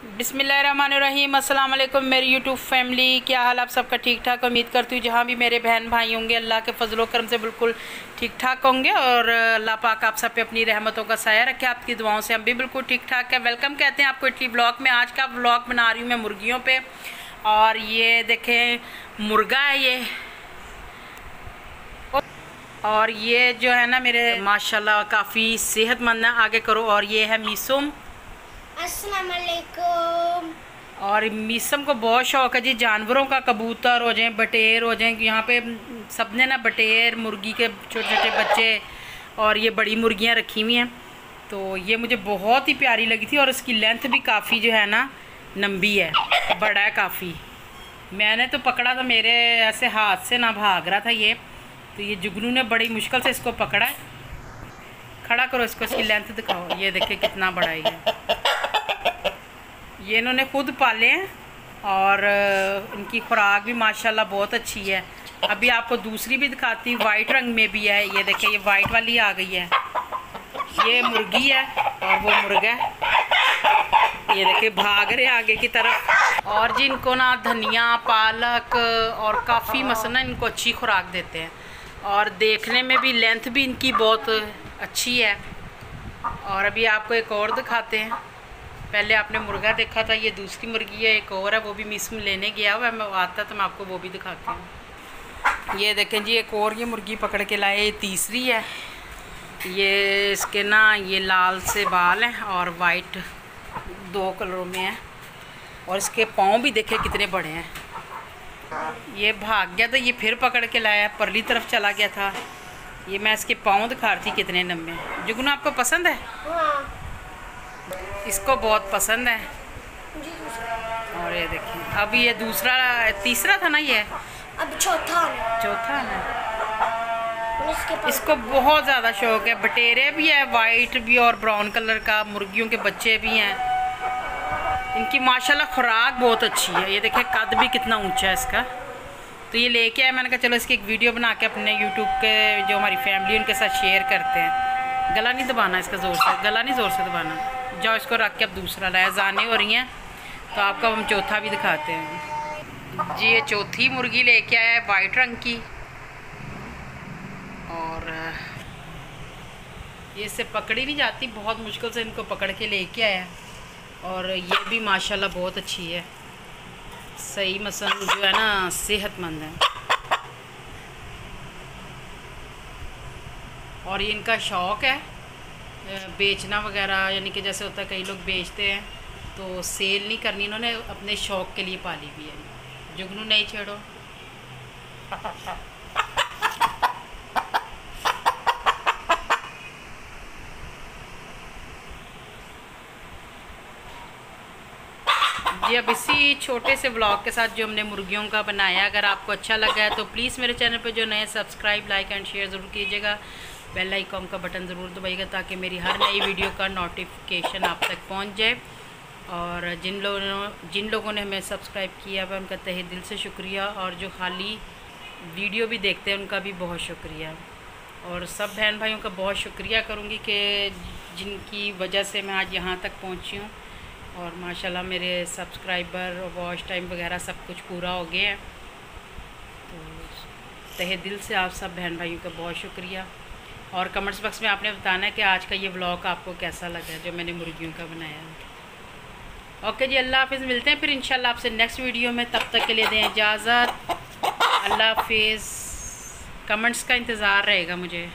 बिस्मिल्लाहिर्रहमानिर्रहीम। अस्सलाम वालेकुम मेरी यूट्यूब फैमिली, क्या हाल आप सबका? ठीक ठाक उम्मीद करती हूँ जहाँ भी मेरे बहन भाई होंगे अल्लाह के फजलो करम से बिल्कुल ठीक ठाक होंगे और अल्लाह पाक आप सब पे अपनी रहमतों का साया रखे। आपकी दुआओं से हम भी बिल्कुल ठीक ठाक है। वेलकम कहते हैं आपको इटली ब्लॉग में। आज का ब्लॉग बना रही हूँ मैं मुर्गियों पे, और ये देखें मुर्गा है ये, और ये जो है ना मेरे माशाल्लाह काफ़ी सेहतमंद है। आगे करो। और ये है मीसम। अस्सलाम वालेकुम। और मीसम को बहुत शौक़ है जी जानवरों का, कबूतर हो जाए, बटेर हो जाए। यहाँ पे सबने ना बटेर, मुर्गी के छोटे छोटे बच्चे और ये बड़ी मुर्गियाँ रखी हुई हैं, तो ये मुझे बहुत ही प्यारी लगी थी। और इसकी लेंथ भी काफ़ी जो है ना लंबी है, बड़ा है काफ़ी। मैंने तो पकड़ा था, मेरे ऐसे हाथ से ना भाग रहा था ये, तो ये जुगनू ने बड़ी मुश्किल से इसको पकड़ा है। खड़ा करो इसको, इसकी लेंथ दिखाओ। ये देखिए कितना बड़ा है ये इन्होंने खुद पाले हैं, और इनकी खुराक भी माशाल्लाह बहुत अच्छी है। अभी आपको दूसरी भी दिखाती हूँ, वाइट रंग में भी है। ये देखिए ये वाइट वाली आ गई है, ये मुर्गी है और वो मुर्गा है। ये देखिए भाग रहे आगे की तरफ। और जी इनको ना धनिया, पालक और काफ़ी मसला इनको अच्छी खुराक देते हैं, और देखने में भी लेंथ भी इनकी बहुत अच्छी है। और अभी आपको एक और दिखाते हैं। पहले आपने मुर्गा देखा था, ये दूसरी मुर्गी है, एक और है, वो भी मिस में लेने गया हुआ है। मैं आता तो मैं आपको वो भी दिखाती हूँ। ये देखें जी एक और ये मुर्गी पकड़ के लाए, ये तीसरी है। ये इसके ना ये लाल से बाल हैं और वाइट दो कलरों में है, और इसके पाँव भी देखे कितने बड़े हैं। ये भाग गया था, ये फिर पकड़ के लाया, परली तरफ चला गया था। ये मैं इसके पाँव दिखा रही थी कितने लंबे। जुगनू आपको पसंद है? हाँ। इसको बहुत पसंद है। और ये देखिए अब ये दूसरा, तीसरा था ना ये, अब चौथा है। इसको बहुत ज़्यादा शौक है। बटेरे भी है, वाइट भी और ब्राउन कलर का। मुर्गियों के बच्चे भी हैं। इनकी माशाल्लाह खुराक बहुत अच्छी है। ये देखिए कद भी कितना ऊंचा है इसका। तो ये लेके आए, मैंने कहा चलो इसकी एक वीडियो बना के अपने यूट्यूब के जो हमारी फैमिली उनके साथ शेयर करते हैं। गला नहीं दबाना इसका ज़ोर से, गला नहीं ज़ोर से दबाना। जाओ इसको रख के अब दूसरा लाया। जाने हो रही हैं तो आपको हम चौथा भी दिखाते हैं जी। ये चौथी मुर्गी लेके आया है वाइट रंग की, और ये इससे पकड़ी नहीं जाती, बहुत मुश्किल से इनको पकड़ के लेके आया। और ये भी माशाल्लाह बहुत अच्छी है, सही मसल जो है ना सेहतमंद है। और ये इनका शौक़ है बेचना वगैरह, यानी कि जैसे होता है कई लोग बेचते हैं, तो सेल नहीं करनी, इन्होंने अपने शौक़ के लिए पाली भी है। जुगनू नहीं छेड़ो। जी अब इसी छोटे से ब्लॉग के साथ जो हमने मुर्गियों का बनाया, अगर आपको अच्छा लगा है तो प्लीज़ मेरे चैनल पे जो नए सब्सक्राइब, लाइक एंड शेयर ज़रूर कीजिएगा। बेल आइकॉन का बटन ज़रूर दबाइएगा ताकि मेरी हर नई वीडियो का नोटिफिकेशन आप तक पहुंच जाए। और जिन लोगों ने हमें सब्सक्राइब किया है उनका तहे दिल से शुक्रिया, और जो खाली वीडियो भी देखते हैं उनका भी बहुत शुक्रिया। और सब बहन भाइयों का बहुत शुक्रिया करूँगी कि जिनकी वजह से मैं आज यहाँ तक पहुँची हूँ, और माशाल्लाह मेरे सब्सक्राइबर, वॉच टाइम वगैरह सब कुछ पूरा हो गया है। तो तहे दिल से आप सब बहन भाइयों का बहुत शुक्रिया। और कमेंट्स बॉक्स में आपने बताना है कि आज का ये व्लॉग आपको कैसा लगा जो मैंने मुर्गियों का बनाया है। ओके जी, अल्लाह हाफिज़। मिलते हैं फिर इंशाल्लाह आपसे नेक्स्ट वीडियो में। तब तक के लिए दें इजाज़त। अल्लाह हाफिज़। कमेंट्स का इंतज़ार रहेगा मुझे।